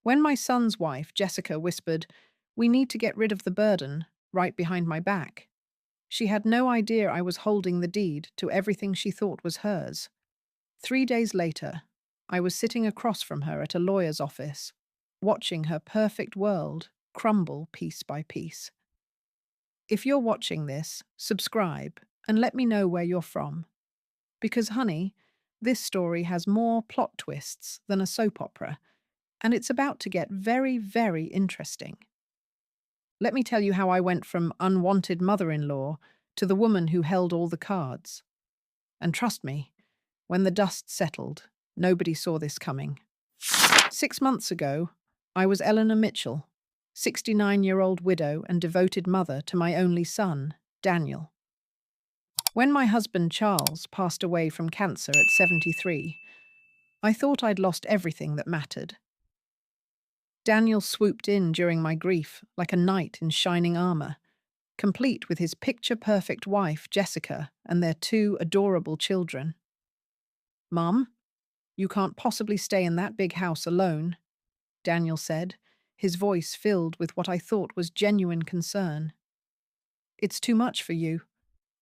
When my son's wife, Jessica, whispered, "We need to get rid of the burden," right behind my back, she had no idea I was holding the deed to everything she thought was hers. 3 days later, I was sitting across from her at a lawyer's office, watching her perfect world crumble piece by piece. If you're watching this, subscribe and let me know where you're from. Because, honey, this story has more plot twists than a soap opera, and it's about to get very, very interesting. Let me tell you how I went from unwanted mother in law to the woman who held all the cards. And trust me, when the dust settled, nobody saw this coming. 6 months ago, I was Eleanor Mitchell, 69-year-old widow and devoted mother to my only son, Daniel. When my husband Charles passed away from cancer at 73, I thought I'd lost everything that mattered. Daniel swooped in during my grief like a knight in shining armor, complete with his picture-perfect wife, Jessica, and their two adorable children. "Mum, you can't possibly stay in that big house alone," Daniel said, his voice filled with what I thought was genuine concern. "It's too much for you.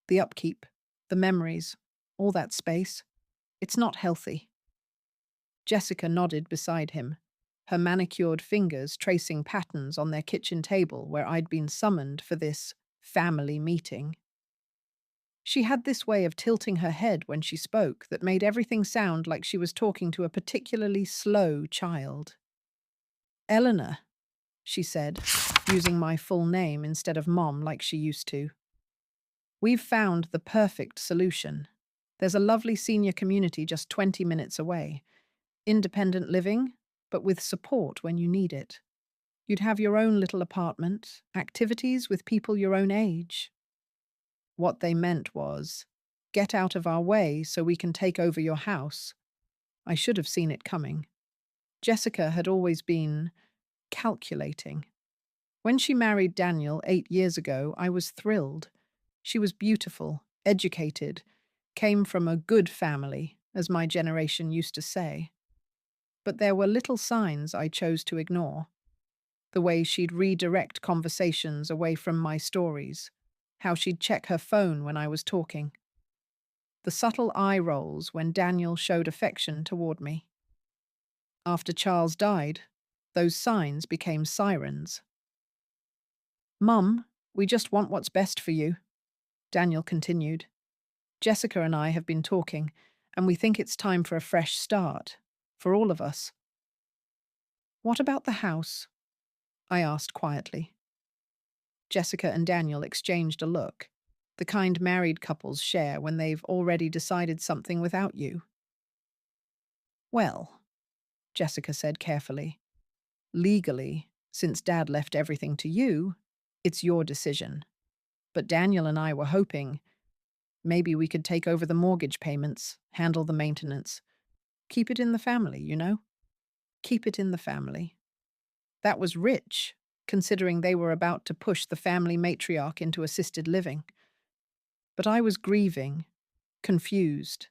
The upkeep, the memories, all that space. It's not healthy." Jessica nodded beside him, her manicured fingers tracing patterns on their kitchen table where I'd been summoned for this family meeting. She had this way of tilting her head when she spoke that made everything sound like she was talking to a particularly slow child. "Eleanor," she said, using my full name instead of Mom like she used to. "We've found the perfect solution. There's a lovely senior community just 20 minutes away. Independent living, but with support when you need it. You'd have your own little apartment, activities with people your own age." What they meant was, "Get out of our way so we can take over your house." I should have seen it coming. Jessica had always been calculating. When she married Daniel 8 years ago, I was thrilled. She was beautiful, educated, came from a good family, as my generation used to say. But there were little signs I chose to ignore. The way she'd redirect conversations away from my stories, how she'd check her phone when I was talking, the subtle eye rolls when Daniel showed affection toward me. After Charles died, those signs became sirens. "Mum, we just want what's best for you," Daniel continued. "Jessica and I have been talking, and we think it's time for a fresh start, for all of us." "What about the house?" I asked quietly. Jessica and Daniel exchanged a look, the kind married couples share when they've already decided something without you. "Well," Jessica said carefully, "legally, since Dad left everything to you, it's your decision. But Daniel and I were hoping maybe we could take over the mortgage payments, handle the maintenance. Keep it in the family, you know? Keep it in the family." That was rich, considering they were about to push the family matriarch into assisted living. But I was grieving, confused,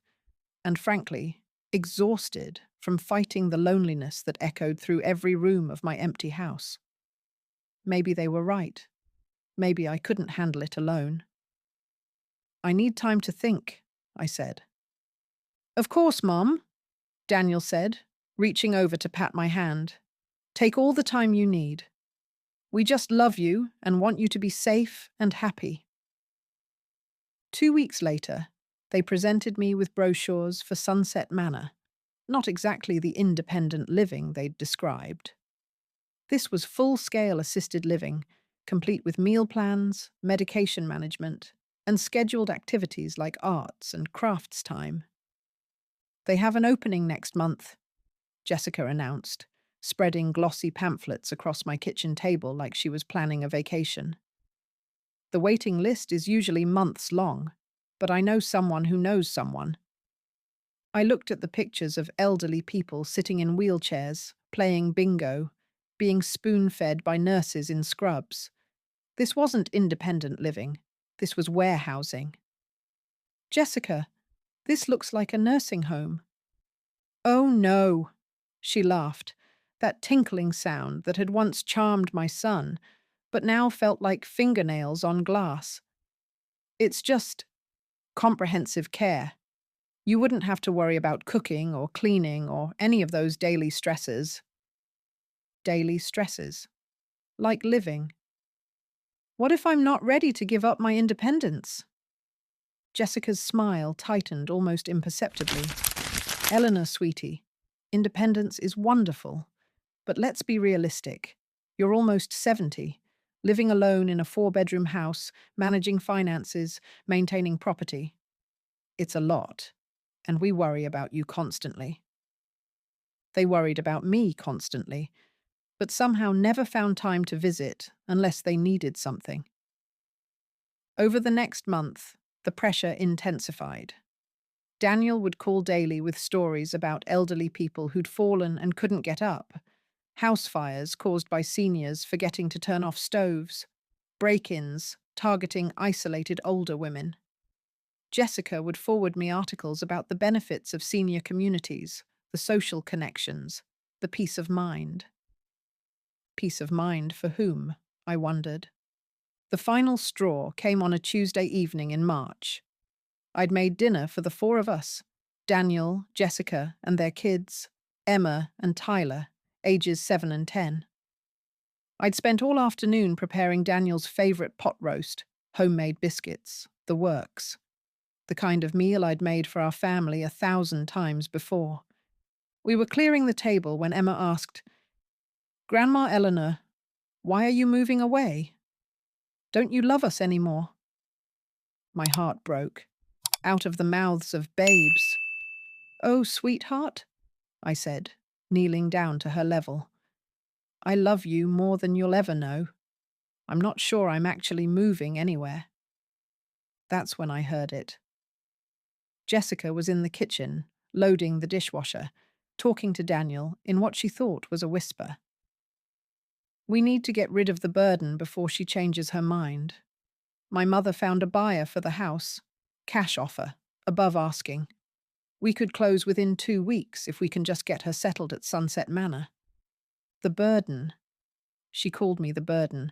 and frankly, exhausted from fighting the loneliness that echoed through every room of my empty house. Maybe they were right. Maybe I couldn't handle it alone. "I need time to think," I said. "Of course, Mom," Daniel said, reaching over to pat my hand. "Take all the time you need. We just love you and want you to be safe and happy." 2 weeks later, they presented me with brochures for Sunset Manor, not exactly the independent living they'd described. This was full-scale assisted living, complete with meal plans, medication management, and scheduled activities like arts and crafts time. "They have an opening next month," Jessica announced, spreading glossy pamphlets across my kitchen table like she was planning a vacation. "The waiting list is usually months long, but I know someone who knows someone." I looked at the pictures of elderly people sitting in wheelchairs, playing bingo, being spoon-fed by nurses in scrubs. This wasn't independent living. This was warehousing. "Jessica, this looks like a nursing home." "Oh no," she laughed, That tinkling sound that had once charmed my son, but now felt like fingernails on glass. It's just comprehensive care. You wouldn't have to worry about cooking or cleaning or any of those daily stresses. Daily stresses. Like living. What if I'm not ready to give up my independence? Jessica's smile tightened almost imperceptibly. Eleanor, sweetie, independence is wonderful, but let's be realistic. You're almost 70, living alone in a four-bedroom house, managing finances, maintaining property. It's a lot, and we worry about you constantly. They worried about me constantly, but somehow never found time to visit unless they needed something. Over the next month, the pressure intensified. Daniel would call daily with stories about elderly people who'd fallen and couldn't get up, house fires caused by seniors forgetting to turn off stoves, break-ins targeting isolated older women. Jessica would forward me articles about the benefits of senior communities, the social connections, the peace of mind. Peace of mind for whom? I wondered. The final straw came on a Tuesday evening in March. I'd made dinner for the four of us, Daniel, Jessica, and their kids, Emma and Tyler, ages 7 and 10. I'd spent all afternoon preparing Daniel's favorite pot roast, homemade biscuits, the works, the kind of meal I'd made for our family 1,000 times before. We were clearing the table when Emma asked, "Grandma Eleanor, why are you moving away? Don't you love us anymore?" My heart broke. Out of the mouths of babes. "Oh, sweetheart," I said, kneeling down to her level. "I love you more than you'll ever know. I'm not sure I'm actually moving anywhere." That's when I heard it. Jessica was in the kitchen, loading the dishwasher, talking to Daniel in what she thought was a whisper. "We need to get rid of the burden before she changes her mind. My mother found a buyer for the house. Cash offer, above asking. We could close within 2 weeks if we can just get her settled at Sunset Manor." The burden. She called me the burden.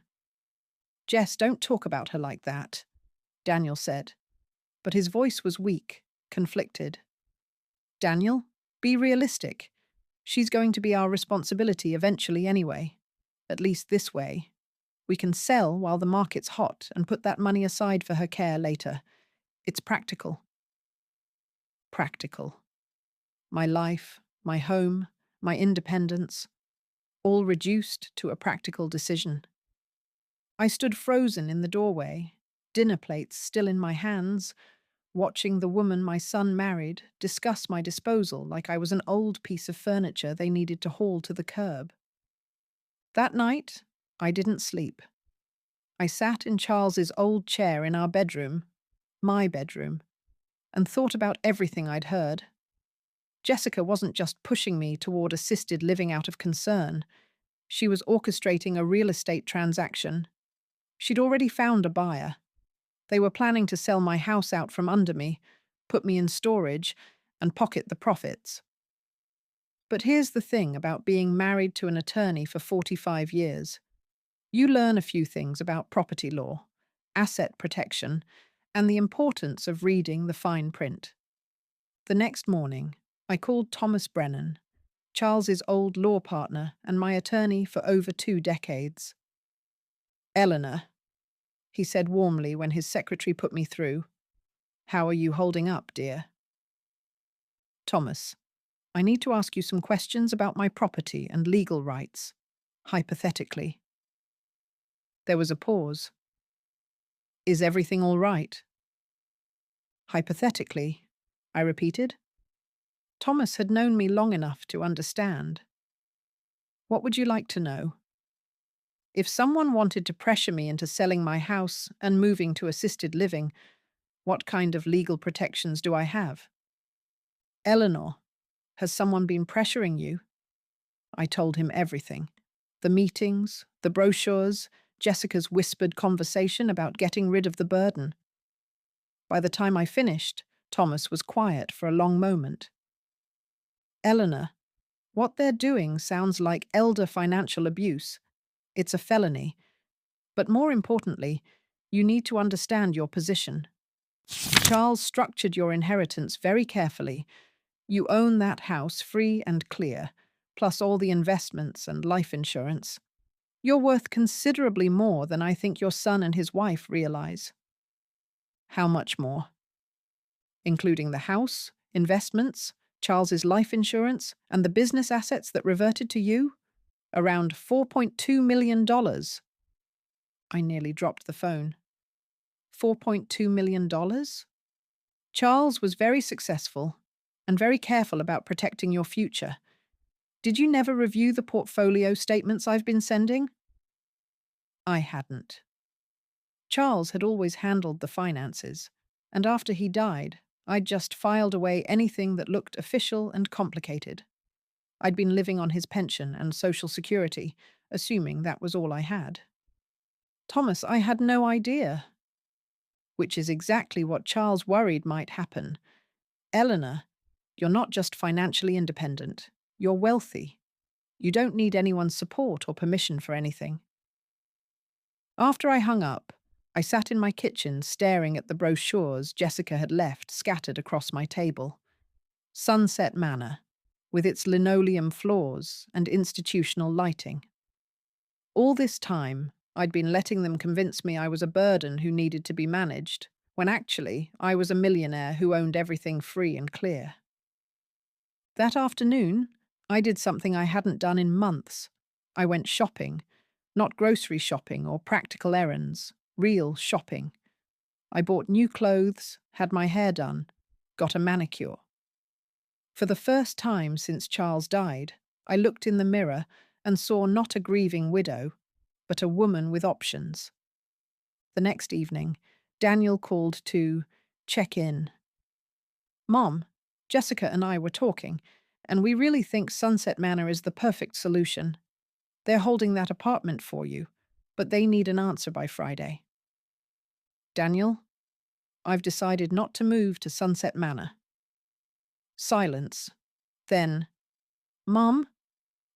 "Jess, don't talk about her like that," Daniel said. But his voice was weak, conflicted. "Daniel, be realistic. She's going to be our responsibility eventually anyway. At least this way. We can sell while the market's hot and put that money aside for her care later. It's practical." Practical. My life, my home, my independence, all reduced to a practical decision. I stood frozen in the doorway, dinner plates still in my hands, watching the woman my son married discuss my disposal like I was an old piece of furniture they needed to haul to the curb. That night, I didn't sleep. I sat in Charles's old chair in our bedroom, my bedroom, and thought about everything I'd heard. Jessica wasn't just pushing me toward assisted living out of concern. She was orchestrating a real estate transaction. She'd already found a buyer. They were planning to sell my house out from under me, put me in storage, and pocket the profits. But here's the thing about being married to an attorney for 45 years. You learn a few things about property law, asset protection, and the importance of reading the fine print. The next morning, I called Thomas Brennan, Charles's old law partner and my attorney for over 2 decades. "Eleanor," he said warmly when his secretary put me through. "How are you holding up, dear?" "Thomas, I need to ask you some questions about my property and legal rights, hypothetically." There was a pause. "Is everything all right?" "Hypothetically," I repeated. Thomas had known me long enough to understand. "What would you like to know?" If someone wanted to pressure me into selling my house and moving to assisted living, what kind of legal protections do I have? "Eleanor, has someone been pressuring you?" I told him everything. The meetings, the brochures, Jessica's whispered conversation about getting rid of the burden. By the time I finished, Thomas was quiet for a long moment. "Eleanor, What they're doing sounds like elder financial abuse. It's a felony. But more importantly, you need to understand your position. Charles structured your inheritance very carefully. You own that house free and clear, plus all the investments and life insurance. You're worth considerably more than I think your son and his wife realize. How much more? Including the house, investments, Charles's life insurance, and the business assets that reverted to you? Around $4.2 million. dollars. I nearly dropped the phone. $4.2 million? dollars? Charles was very successful and very careful about protecting your future. Did you never review the portfolio statements I've been sending? I hadn't. Charles had always handled the finances, and after he died, I'd just filed away anything that looked official and complicated. I'd been living on his pension and Social Security, assuming that was all I had. Thomas, I had no idea. Which is exactly what Charles worried might happen. Eleanor, you're not just financially independent, you're wealthy. You don't need anyone's support or permission for anything. After I hung up, I sat in my kitchen staring at the brochures Jessica had left scattered across my table. Sunset Manor, with its linoleum floors and institutional lighting. All this time, I'd been letting them convince me I was a burden who needed to be managed, when actually I was a millionaire who owned everything free and clear. That afternoon, I did something I hadn't done in months. I went shopping, not grocery shopping or practical errands, real shopping. I bought new clothes, had my hair done, got a manicure. For the first time since Charles died, I looked in the mirror and saw not a grieving widow, but a woman with options. The next evening, Daniel called to check in. Mom, Jessica and I were talking, and we really think Sunset Manor is the perfect solution. They're holding that apartment for you, but they need an answer by Friday. Daniel, I've decided not to move to Sunset Manor. Silence. Then, Mom,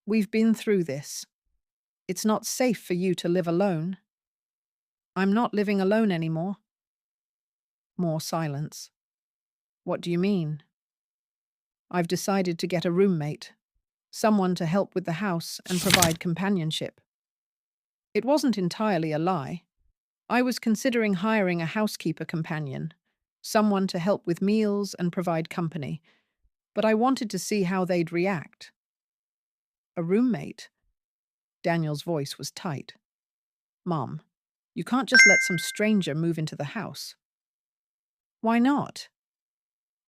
we've been through this. It's not safe for you to live alone. I'm not living alone anymore. More silence. What do you mean? I've decided to get a roommate, someone to help with the house and provide companionship. It wasn't entirely a lie. I was considering hiring a housekeeper companion, someone to help with meals and provide company, but I wanted to see how they'd react. A roommate? Daniel's voice was tight. Mom, you can't just let some stranger move into the house. Why not?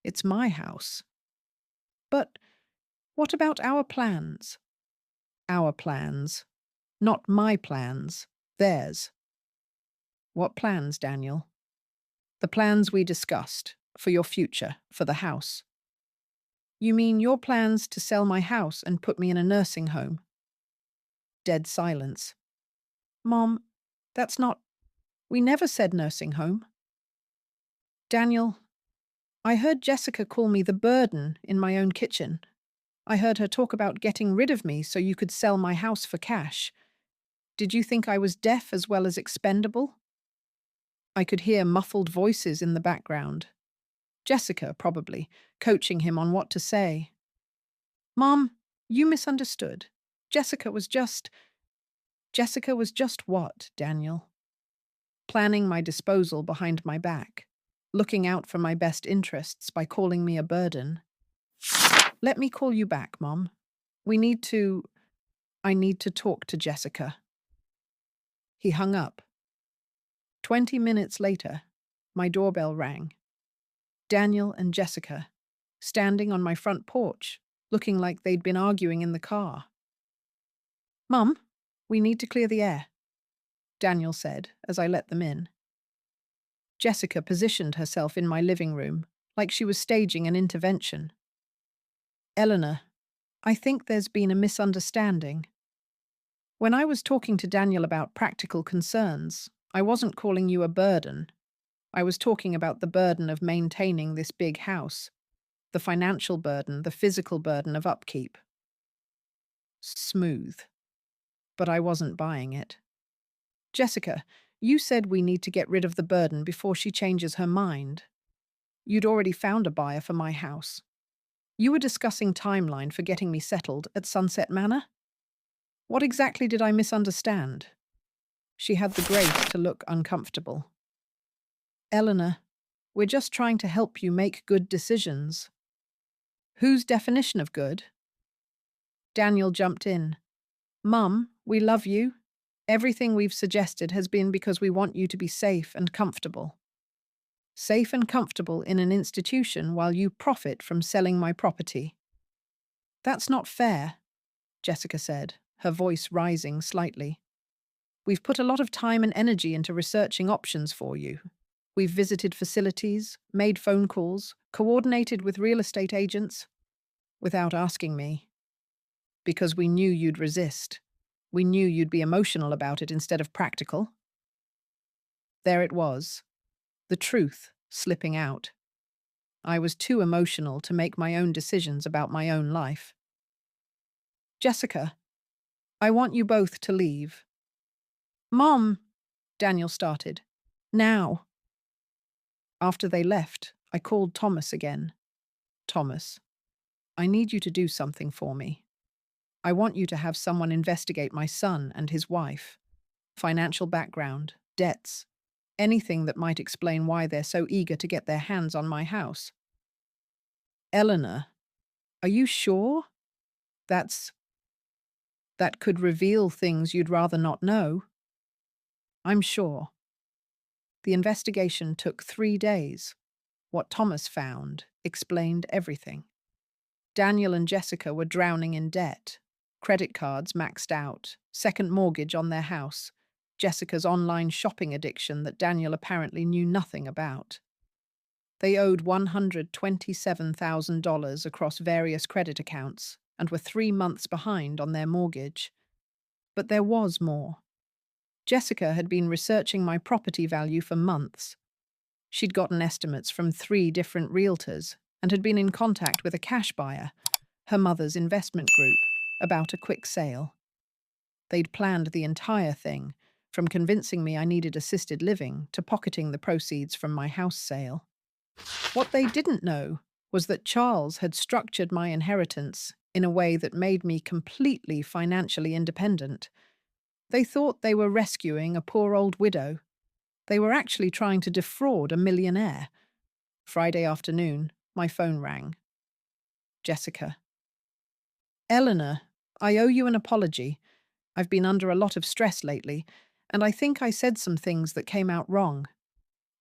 It's my house. But what about our plans? Our plans. Not my plans. Theirs. What plans, Daniel? The plans we discussed. For your future. For the house. You mean your plans to sell my house and put me in a nursing home? Dead silence. Mom, that's not... We never said nursing home. Daniel, I heard Jessica call me the burden in my own kitchen. I heard her talk about getting rid of me so you could sell my house for cash. Did you think I was deaf as well as expendable? I could hear muffled voices in the background. Jessica, probably, coaching him on what to say. Mom, you misunderstood. Jessica was just what, Daniel? Planning my disposal behind my back, looking out for my best interests by calling me a burden. Let me call you back, Mom. I need to talk to Jessica. He hung up. 20 minutes later, my doorbell rang. Daniel and Jessica, standing on my front porch, looking like they'd been arguing in the car. Mum, we need to clear the air, Daniel said as I let them in. Jessica positioned herself in my living room, like she was staging an intervention. Eleanor, I think there's been a misunderstanding. When I was talking to Daniel about practical concerns, I wasn't calling you a burden. I was talking about the burden of maintaining this big house, the financial burden, the physical burden of upkeep. Smooth. But I wasn't buying it. Jessica, you said we need to get rid of the burden before she changes her mind. You'd already found a buyer for my house. You were discussing timeline for getting me settled at Sunset Manor? What exactly did I misunderstand? She had the grace to look uncomfortable. Eleanor, we're just trying to help you make good decisions. Whose definition of good? Daniel jumped in. Mum, we love you. Everything we've suggested has been because we want you to be safe and comfortable. Safe and comfortable in an institution while you profit from selling my property. That's not fair, Jessica said, her voice rising slightly. We've put a lot of time and energy into researching options for you. We've visited facilities, made phone calls, coordinated with real estate agents, without asking me. Because we knew you'd resist. We knew you'd be emotional about it instead of practical. There it was, the truth slipping out. I was too emotional to make my own decisions about my own life. Jessica, I want you both to leave. Mom, Daniel started. Now. After they left, I called Thomas again. Thomas, I need you to do something for me. I want you to have someone investigate my son and his wife. Financial background, debts, anything that might explain why they're so eager to get their hands on my house. Eleanor, are you sure? That could reveal things you'd rather not know. I'm sure. The investigation took 3 days. What Thomas found explained everything. Daniel and Jessica were drowning in debt. Credit cards maxed out, second mortgage on their house, Jessica's online shopping addiction that Daniel apparently knew nothing about. They owed $127,000 across various credit accounts and were 3 months behind on their mortgage. But there was more. Jessica had been researching my property value for months. She'd gotten estimates from 3 different realtors and had been in contact with a cash buyer, her mother's investment group, about a quick sale. They'd planned the entire thing, from convincing me I needed assisted living to pocketing the proceeds from my house sale. What they didn't know was that Charles had structured my inheritance in a way that made me completely financially independent. They thought they were rescuing a poor old widow. They were actually trying to defraud a millionaire. Friday afternoon, my phone rang. Jessica. Eleanor, I owe you an apology. I've been under a lot of stress lately, and I think I said some things that came out wrong.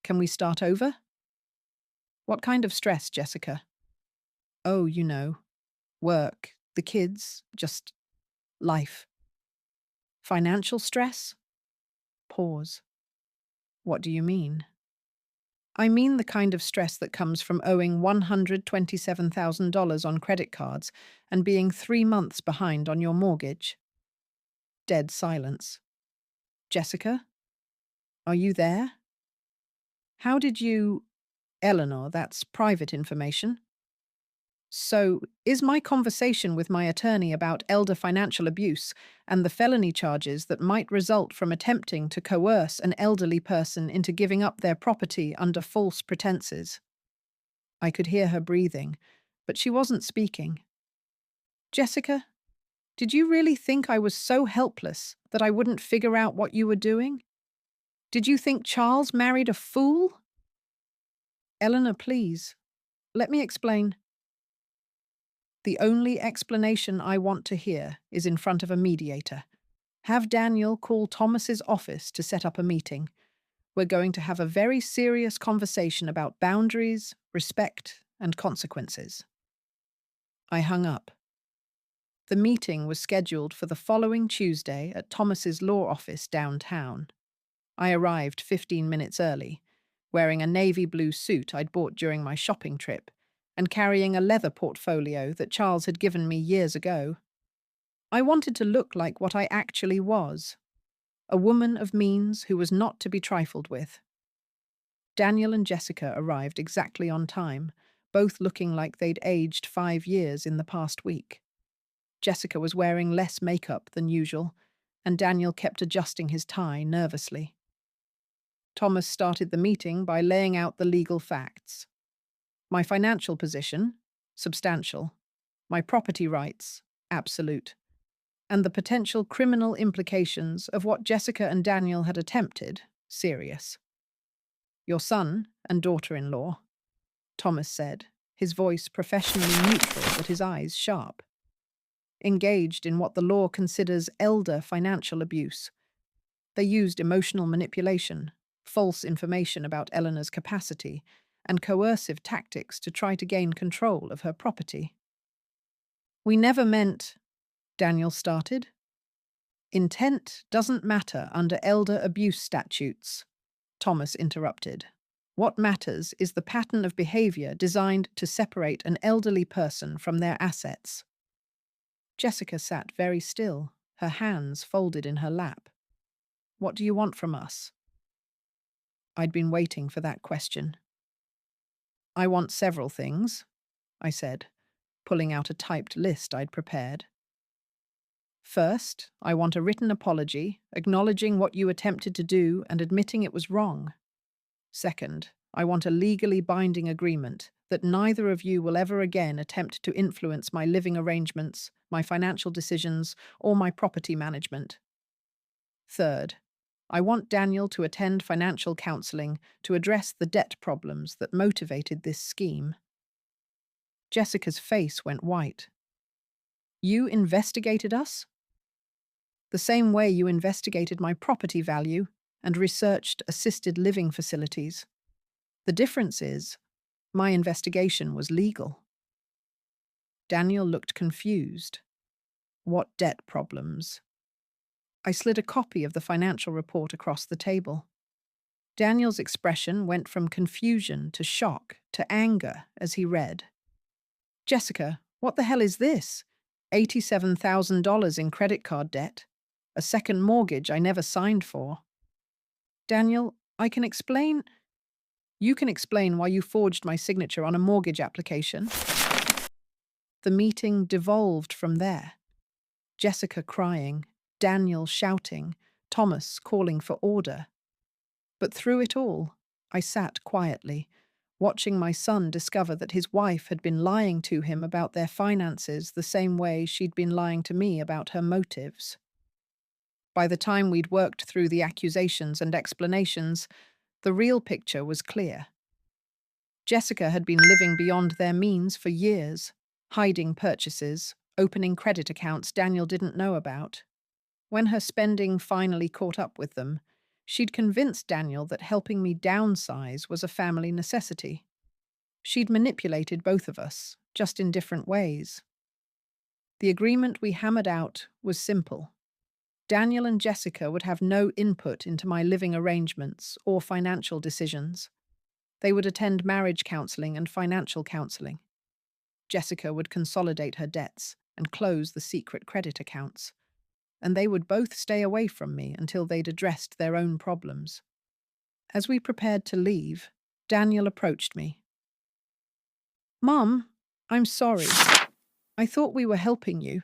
Can we start over? What kind of stress, Jessica? Oh, work, the kids, just life. Financial stress? Pause. What do you mean? I mean the kind of stress that comes from owing $127,000 on credit cards and being 3 months behind on your mortgage. Dead silence. Jessica? Are you there? How did you... Eleanor, that's private information. So, is my conversation with my attorney about elder financial abuse and the felony charges that might result from attempting to coerce an elderly person into giving up their property under false pretenses? I could hear her breathing, but she wasn't speaking. Jessica, did you really think I was so helpless that I wouldn't figure out what you were doing? Did you think Charles married a fool? Eleanor, please, let me explain. The only explanation I want to hear is in front of a mediator. Have Daniel call Thomas's office to set up a meeting. We're going to have a very serious conversation about boundaries, respect, and consequences. I hung up. The meeting was scheduled for the following Tuesday at Thomas's law office downtown. I arrived 15 minutes early, wearing a navy blue suit I'd bought during my shopping trip, and carrying a leather portfolio that Charles had given me years ago. I wanted to look like what I actually was, a woman of means who was not to be trifled with. Daniel and Jessica arrived exactly on time, both looking like they'd aged 5 years in the past week. Jessica was wearing less makeup than usual, and Daniel kept adjusting his tie nervously. Thomas started the meeting by laying out the legal facts. My financial position, substantial. My property rights, absolute. And the potential criminal implications of what Jessica and Daniel had attempted, serious. Your son and daughter-in-law, Thomas said, his voice professionally neutral but his eyes sharp. Engaged in what the law considers elder financial abuse. They used emotional manipulation, false information about Eleanor's capacity, and coercive tactics to try to gain control of her property. We never meant, Daniel started. Intent doesn't matter under elder abuse statutes, Thomas interrupted. What matters is the pattern of behavior designed to separate an elderly person from their assets. Jessica sat very still, her hands folded in her lap. What do you want from us? I'd been waiting for that question. I want several things, I said, pulling out a typed list I'd prepared. First, I want a written apology, acknowledging what you attempted to do and admitting it was wrong. Second, I want a legally binding agreement that neither of you will ever again attempt to influence my living arrangements, my financial decisions, or my property management. Third, I want Daniel to attend financial counseling to address the debt problems that motivated this scheme. Jessica's face went white. You investigated us? The same way you investigated my property value and researched assisted living facilities. The difference is, my investigation was legal. Daniel looked confused. What debt problems? I slid a copy of the financial report across the table. Daniel's expression went from confusion to shock to anger as he read. Jessica, what the hell is this? $87,000 in credit card debt. A second mortgage I never signed for. Daniel, You can explain why you forged my signature on a mortgage application. The meeting devolved from there. Jessica crying, Daniel shouting, Thomas calling for order. But through it all, I sat quietly, watching my son discover that his wife had been lying to him about their finances the same way she'd been lying to me about her motives. By the time we'd worked through the accusations and explanations, the real picture was clear. Jessica had been living beyond their means for years, hiding purchases, opening credit accounts Daniel didn't know about. When her spending finally caught up with them, she'd convinced Daniel that helping me downsize was a family necessity. She'd manipulated both of us, just in different ways. The agreement we hammered out was simple. Daniel and Jessica would have no input into my living arrangements or financial decisions. They would attend marriage counseling and financial counseling. Jessica would consolidate her debts and close the secret credit accounts, and they would both stay away from me until they'd addressed their own problems. As we prepared to leave, Daniel approached me. Mom, I'm sorry. I thought we were helping you.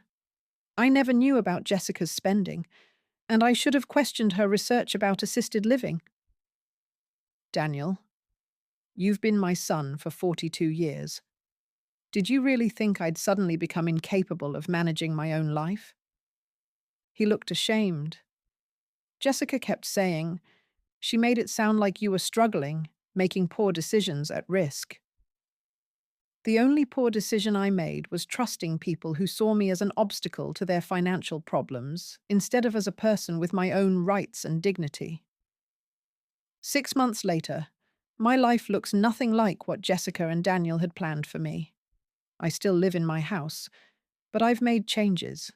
I never knew about Jessica's spending, and I should have questioned her research about assisted living. Daniel, you've been my son for 42 years. Did you really think I'd suddenly become incapable of managing my own life? He looked ashamed. Jessica kept saying, she made it sound like you were struggling, making poor decisions at risk. The only poor decision I made was trusting people who saw me as an obstacle to their financial problems, instead of as a person with my own rights and dignity. 6 months later, my life looks nothing like what Jessica and Daniel had planned for me. I still live in my house, but I've made changes.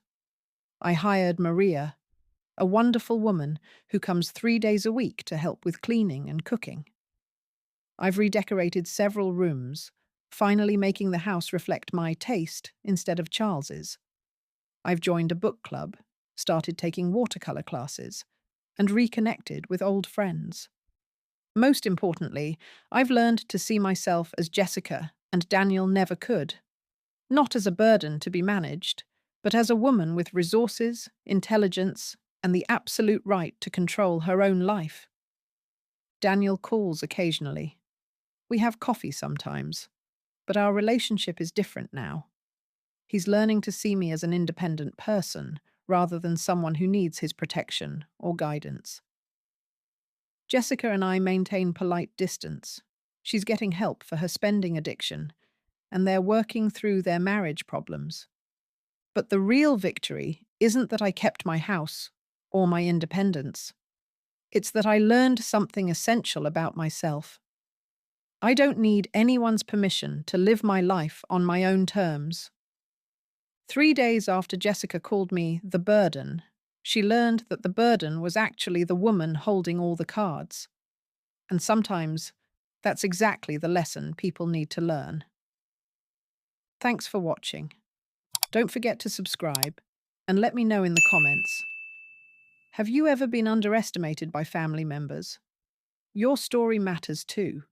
I hired Maria, a wonderful woman who comes 3 days a week to help with cleaning and cooking. I've redecorated several rooms, finally making the house reflect my taste instead of Charles's. I've joined a book club, started taking watercolor classes, and reconnected with old friends. Most importantly, I've learned to see myself as Jessica and Daniel never could. Not as a burden to be managed, but as a woman with resources, intelligence, and the absolute right to control her own life. Daniel calls occasionally. We have coffee sometimes, but our relationship is different now. He's learning to see me as an independent person rather than someone who needs his protection or guidance. Jessica and I maintain polite distance. She's getting help for her spending addiction, and they're working through their marriage problems. But the real victory isn't that I kept my house or my independence. It's that I learned something essential about myself. I don't need anyone's permission to live my life on my own terms. 3 days after Jessica called me the burden, she learned that the burden was actually the woman holding all the cards. And sometimes that's exactly the lesson people need to learn. Thanks for watching. Don't forget to subscribe and let me know in the comments. Have you ever been underestimated by family members? Your story matters too.